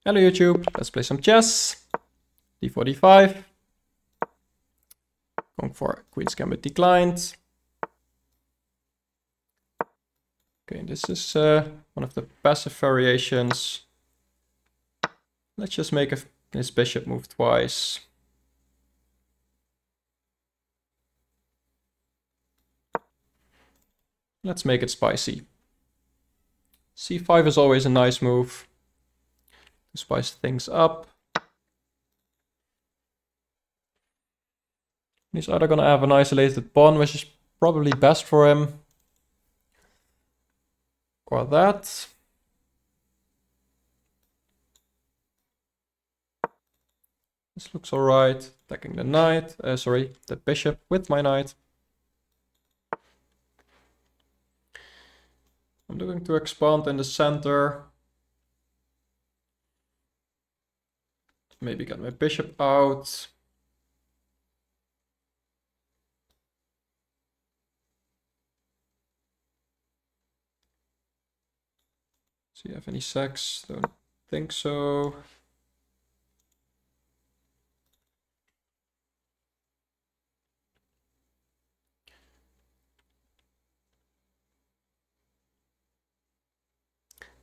Hello YouTube, let's play some chess. D4, D5. Going for Queen's Gambit declined. Okay, this is one of the passive variations. Let's just make his bishop move twice. Let's make it spicy. C5 is always a nice move to spice things up. He's either gonna have an isolated pawn, which is probably best for him, or that. This looks alright. Attacking the knight, the bishop with my knight. I'm going to expand in the center. Maybe get my bishop out. Do you have any sacks? Don't think so.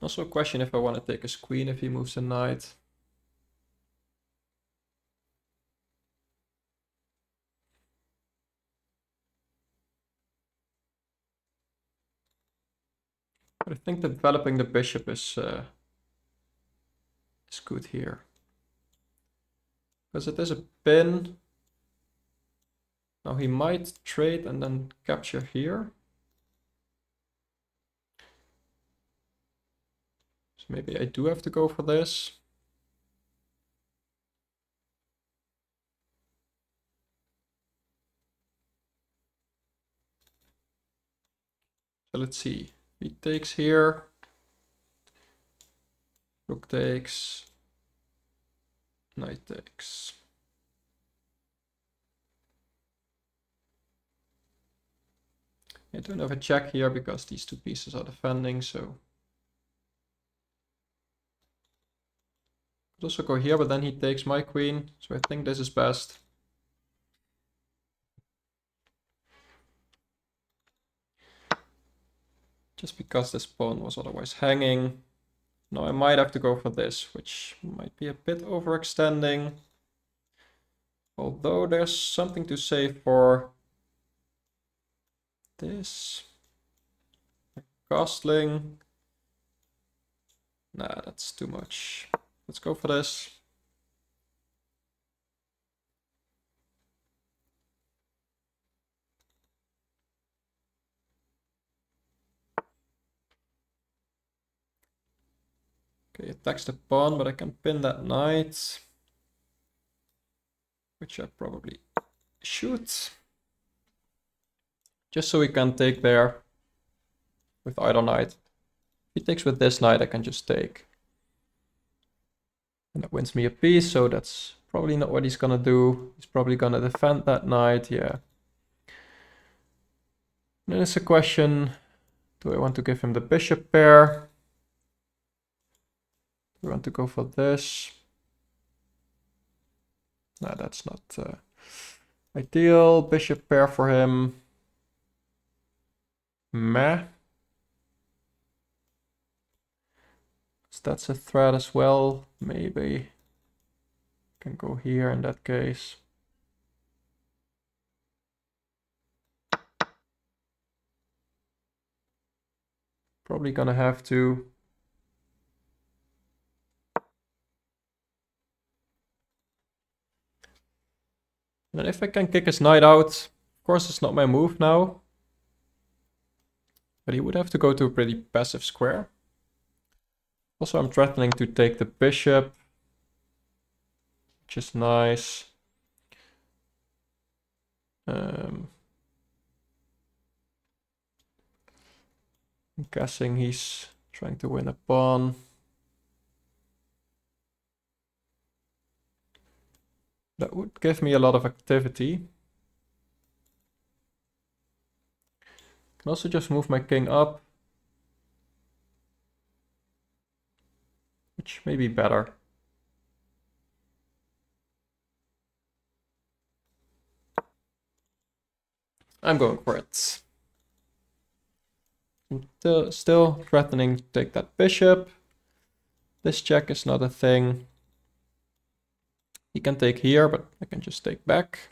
Also a question if I want to take his queen if he moves a knight. But I think developing the bishop is good here. Because it is a pin. Now he might trade and then capture here. So maybe I do have to go for this. So let's see. He takes here. Rook takes. Knight takes. I don't have a check here because these two pieces are defending, so. Could also go here, but then he takes my queen, so I think this is best. Just because this pawn was otherwise hanging. Now I might have to go for this, which might be a bit overextending. Although there's something to say for this. Castling. Nah, that's too much. Let's go for this. Okay, attacks the pawn, but I can pin that knight. Which I probably should. Just so he can take there with either knight. If he takes with this knight, I can just take. And that wins me a piece, so that's probably not what he's gonna do. He's probably gonna defend that knight, yeah. Then it's a question, do I want to give him the bishop pair? Do I want to go for this? No, that's not ideal. Bishop pair for him. Meh. So that's a threat as well. Maybe can go here in that case. Probably gonna have to. And if I can kick his knight out, of course it's not my move now. But he would have to go to a pretty passive square. Also, I'm threatening to take the bishop, which is nice. I'm guessing he's trying to win a pawn. That would give me a lot of activity. Can also just move my king up, which may be better. I'm going for it. Still threatening to take that bishop. This check is not a thing. He can take here, but I can just take back.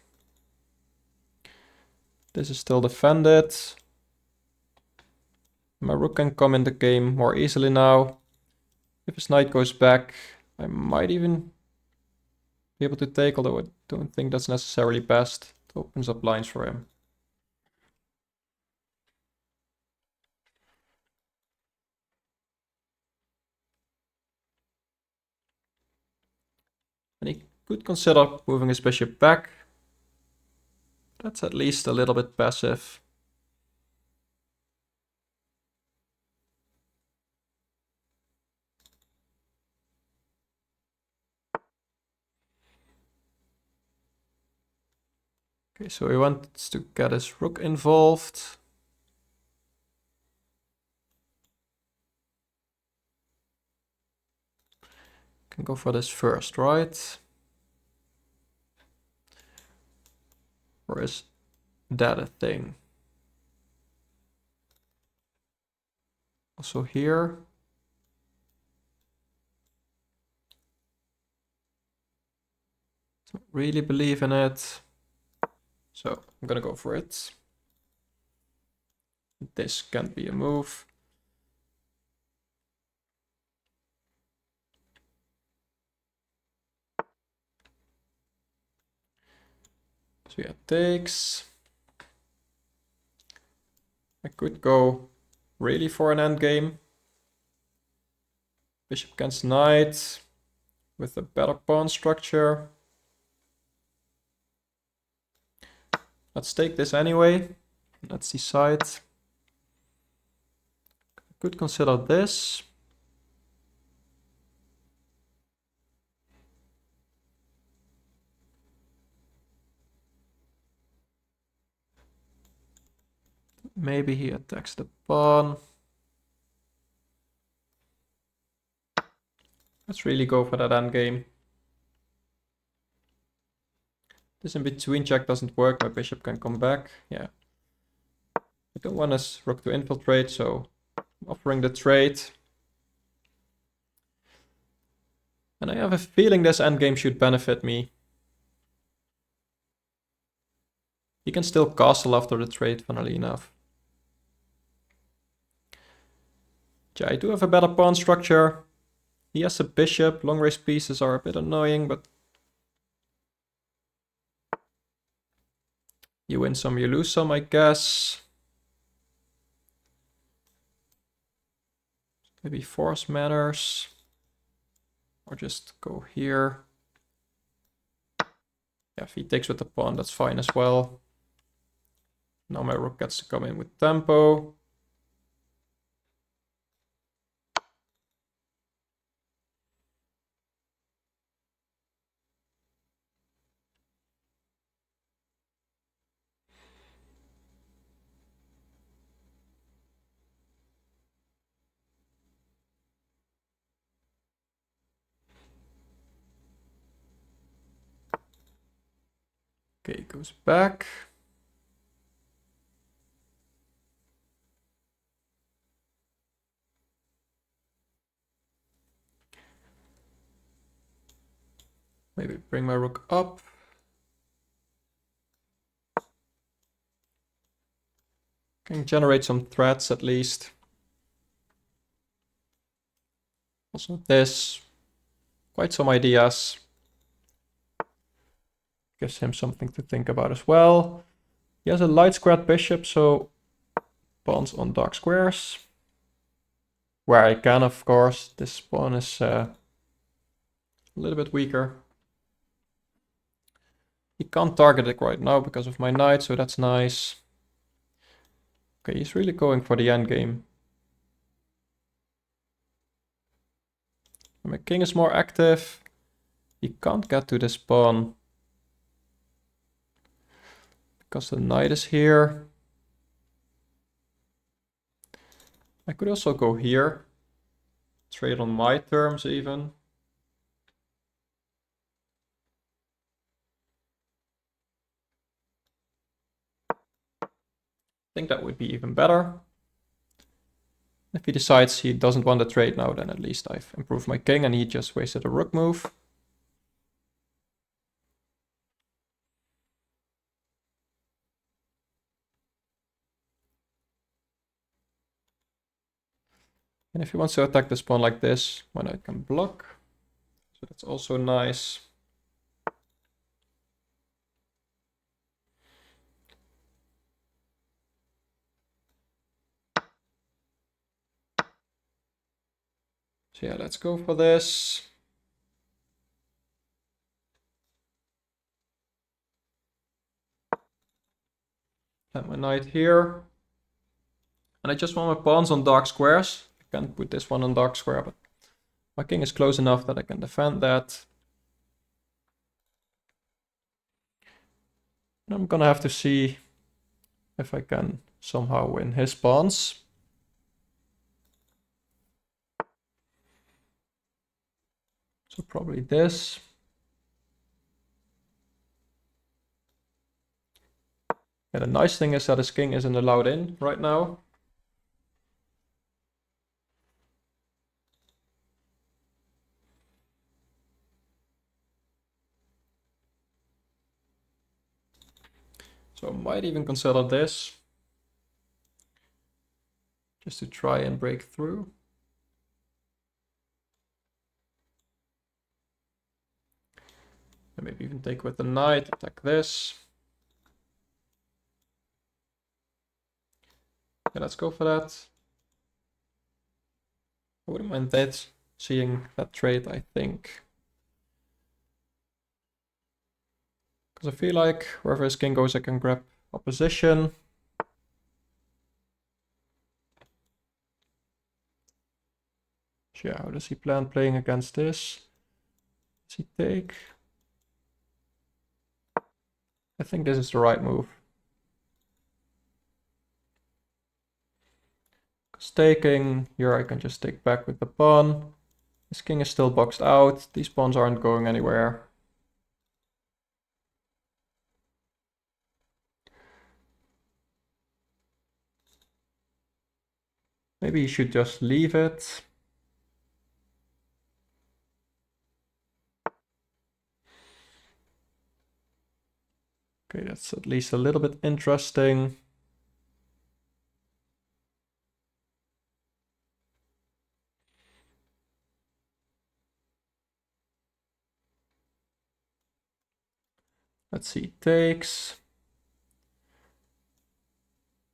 This is still defended. My rook can come in the game more easily now. If his knight goes back, I might even be able to take, although I don't think that's necessarily best. It opens up lines for him. And he could consider moving his bishop back. That's at least a little bit passive. Okay, so he wants to get his rook involved. Can go for this first, right? Or is that a thing? Also here. Don't really believe in it. So I'm gonna go for it. This can't be a move. So yeah, takes. I could go really for an endgame. Bishop against knight with a better pawn structure. Let's take this anyway. Let's decide. I could consider this. Maybe he attacks the pawn. Let's really go for that endgame. This in between check doesn't work. My bishop can come back. Yeah. I don't want his rook to infiltrate, so I'm offering the trade. And I have a feeling this endgame should benefit me. He can still castle after the trade, funnily enough. Yeah, I do have a better pawn structure. He has a bishop. Long range pieces are a bit annoying, but you win some, you lose some, I guess. Maybe force matters. Or just go here. Yeah, if he takes with the pawn, that's fine as well. Now my rook gets to come in with tempo. Okay, goes back. Maybe bring my rook up. Can generate some threats at least. Also this. Quite some ideas. Gives him something to think about as well. He has a light squared bishop, so pawns on dark squares. Where I can, of course. This pawn is a little bit weaker. He can't target it right now because of my knight, so that's nice. Okay, he's really going for the endgame. My king is more active. He can't get to this pawn because the knight is here. I could also go here. Trade on my terms even. think that would be even better. If he decides he doesn't want to trade now, then at least I've improved my king and he just wasted a rook move. And if he wants to attack this pawn like this, my knight can block. So that's also nice. So yeah, let's go for this. And my knight here. And I just want my pawns on dark squares. I can't put this one on dark square, but my king is close enough that I can defend that. And I'm gonna have to see if I can somehow win his pawns. So probably this. Yeah, the nice thing is that his king isn't allowed in right now. So I might even consider this. Just to try and break through. And maybe even take with the knight, attack this. Yeah, let's go for that. I wouldn't mind that, seeing that trade, I think. Because I feel like wherever his king goes, I can grab opposition. So yeah, how does he plan playing against this? Does he take? I think this is the right move. Because taking, here I can just take back with the pawn. His king is still boxed out. These pawns aren't going anywhere. Maybe he should just leave it. Okay, that's at least a little bit interesting. Let's see, takes.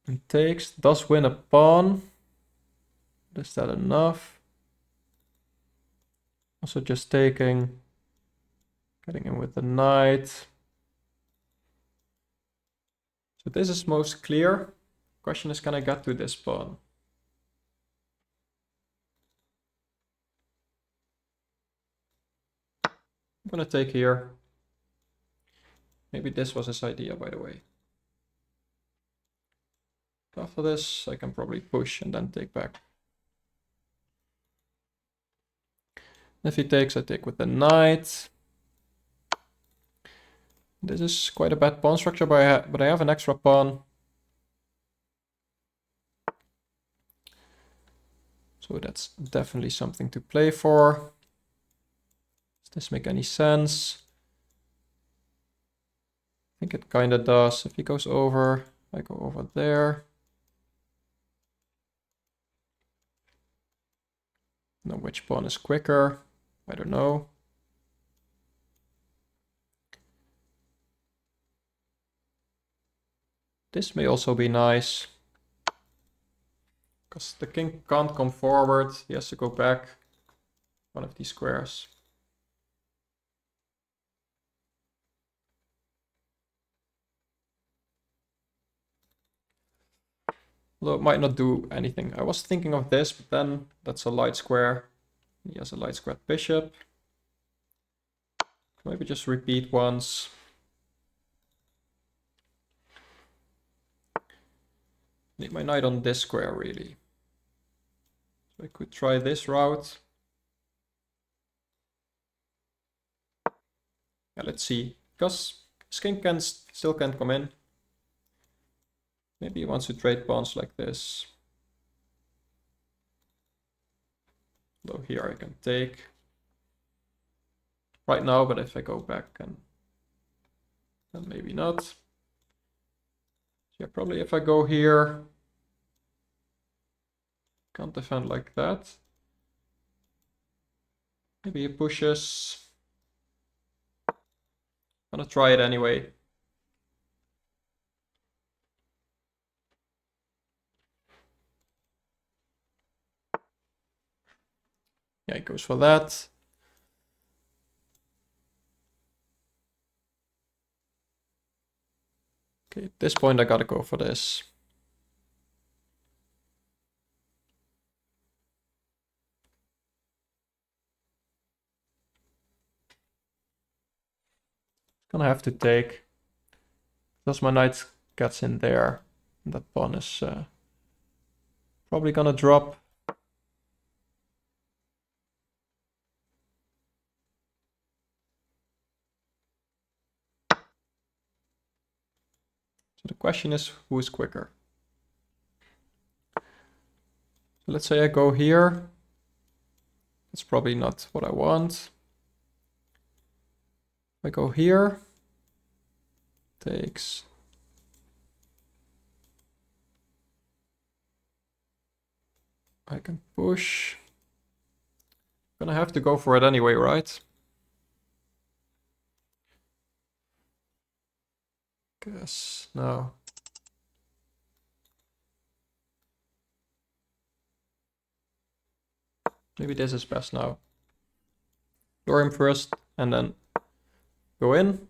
And takes, does win a pawn. Is that enough? Also just taking, getting in with the knight. So this is most clear. Question is, can I get to this pawn? I'm gonna take here. Maybe this was his idea, by the way. After this, I can probably push and then take back. If he takes, I take with the knight. This is quite a bad pawn structure, but I have an extra pawn. So that's definitely something to play for. Does this make any sense? I think it kind of does. If he goes over, I go over there. Now which pawn is quicker? I don't know. This may also be nice. Because the king can't come forward. He has to go back one of these squares. Although it might not do anything. I was thinking of this, but then that's a light square. He has a light squared bishop. Maybe just repeat once. Need my knight on this square, really. So I could try this route. Yeah, let's see. Because his king still can't come in. Maybe he wants to trade pawns like this. Though here I can take right now, but if I go back, and then maybe not. So yeah, probably if I go here, can't defend like that. Maybe he pushes. I'm gonna try it anyway. Yeah, he goes for that. Okay, at this point I gotta go for this. Gonna have to take. Because my knight gets in there. And that pawn is probably gonna drop. So the question is, who is quicker? So let's say I go here. That's probably not what I want. If I go here, takes. I can push. Gonna have to go for it anyway, right? Guess no. Maybe this is best now. Lure him first and then go in.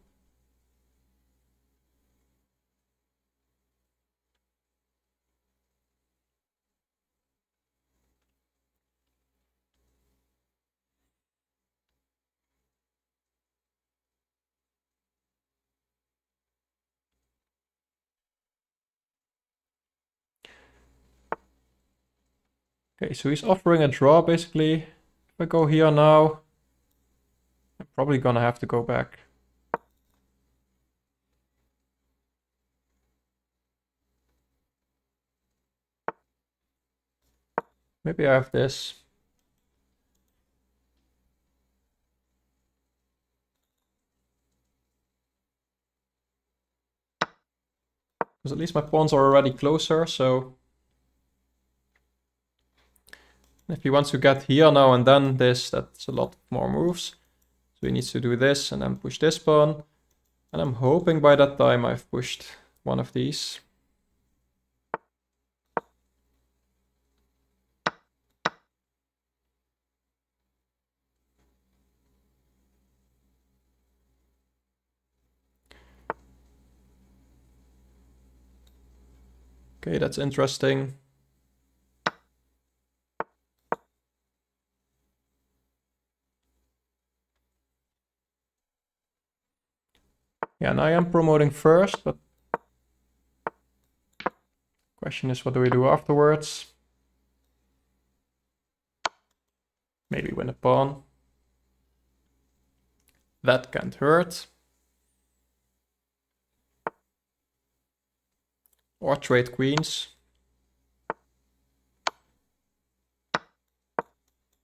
Okay, so he's offering a draw basically. If I go here now, I'm probably gonna have to go back. Maybe I have this. Because at least my pawns are already closer, so if he wants to get here now and then this, that's a lot more moves. So he needs to do this and then push this pawn. And I'm hoping by that time I've pushed one of these. Okay, that's interesting. Yeah, and I am promoting first, but question is, what do we do afterwards? Maybe win a pawn. That can't hurt. Or trade queens.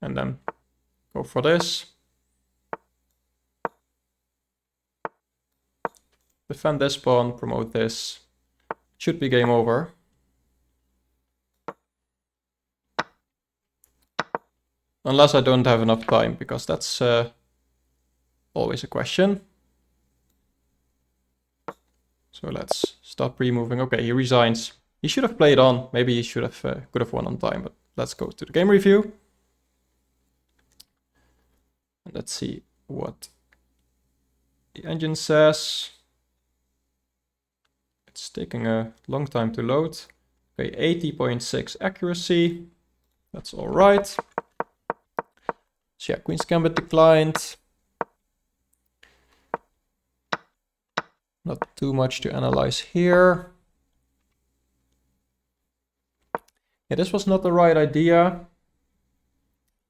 And then go for this. Defend this pawn, promote this. Should be game over. Unless I don't have enough time, because that's always a question. So let's stop removing. Okay, he resigns. He should have played on. Maybe he should have could have won on time, but let's go to the game review. And let's see what the engine says. It's taking a long time to load. Okay, 80.6 accuracy. That's all right. So yeah, Queen's Gambit declined. Not too much to analyze here. Yeah, this was not the right idea.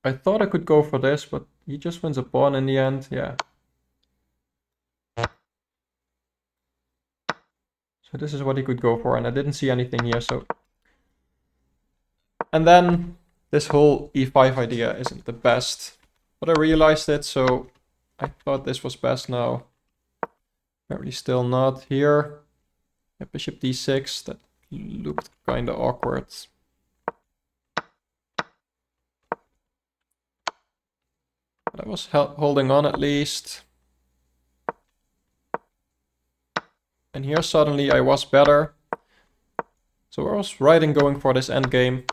I thought I could go for this, but he just wins a pawn in the end. Yeah. So this is what he could go for, and I didn't see anything here, so... And then this whole e5 idea isn't the best, but I realized it, so I thought this was best now. Apparently still not here. Yeah, bishop d6, that looked kind of awkward. But I was holding on at least. And here suddenly I was better. So I was right in going for this endgame.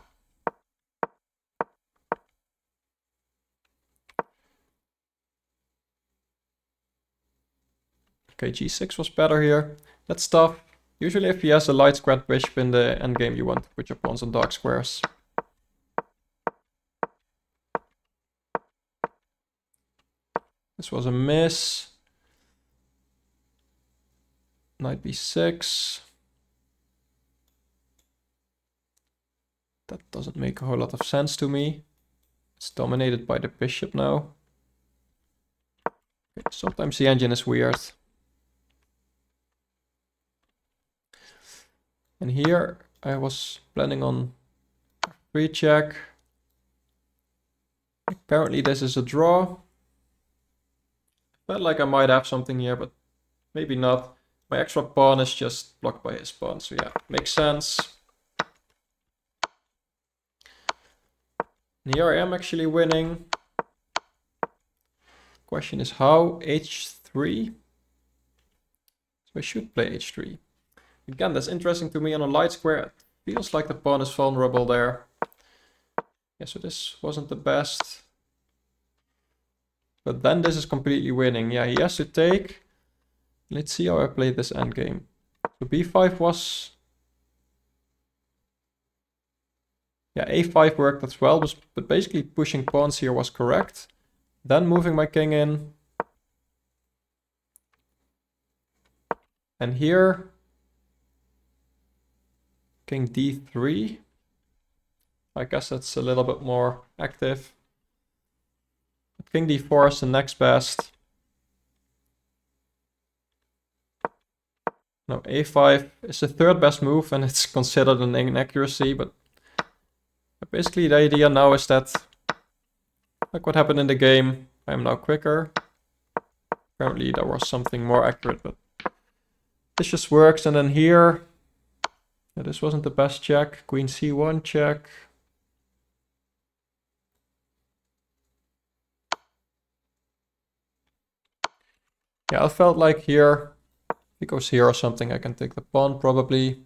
Okay, g6 was better here. That's tough. Usually if he has a light squared bishop in the endgame, you want to put your pawns on dark squares. This was a miss. Knight b6. That doesn't make a whole lot of sense to me. It's dominated by the bishop now. Okay, sometimes the engine is weird. And here I was planning on free check. Apparently this is a draw. Felt like I might have something here, but maybe not. My extra pawn is just blocked by his pawn, so yeah, makes sense. And here I am actually winning. Question is how? h3? So I should play h3. Again, that's interesting to me on a light square. It feels like the pawn is vulnerable there. Yeah, so this wasn't the best. But then this is completely winning. Yeah, he has to take. Let's see how I played this endgame. So b5 was... Yeah, a5 worked as well, but basically pushing pawns here was correct. Then moving my king in. And here... King d3. I guess that's a little bit more active. But king d4 is the next best. Now a5 is the third best move and it's considered an inaccuracy, but basically the idea now is that, like what happened in the game, I am now quicker. Apparently there was something more accurate, but this just works. And then here, yeah, this wasn't the best check. Queen c1 check. Yeah, I felt like here, if he goes here or something, I can take the pawn probably.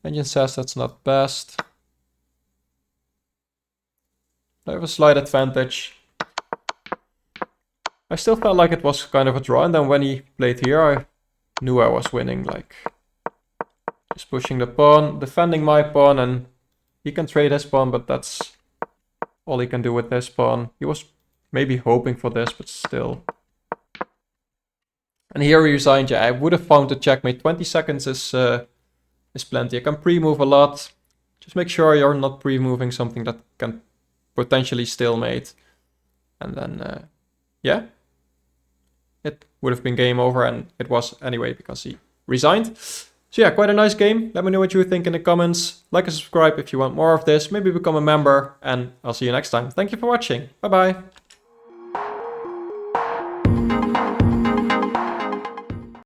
Engine says that's not best. I have a slight advantage. I still felt like it was kind of a draw, and then when he played here, I knew I was winning, like just pushing the pawn, defending my pawn, and he can trade his pawn, but that's all he can do with his pawn. He was maybe hoping for this, but still. And here he resigned. Yeah, I would have found the checkmate. 20 seconds is plenty. I can pre-move a lot. Just make sure you're not pre-moving something that can potentially stalemate. And then, yeah, it would have been game over, and it was anyway because he resigned. So yeah, quite a nice game. Let me know what you think in the comments. Like and subscribe if you want more of this. Maybe become a member, and I'll see you next time. Thank you for watching. Bye bye.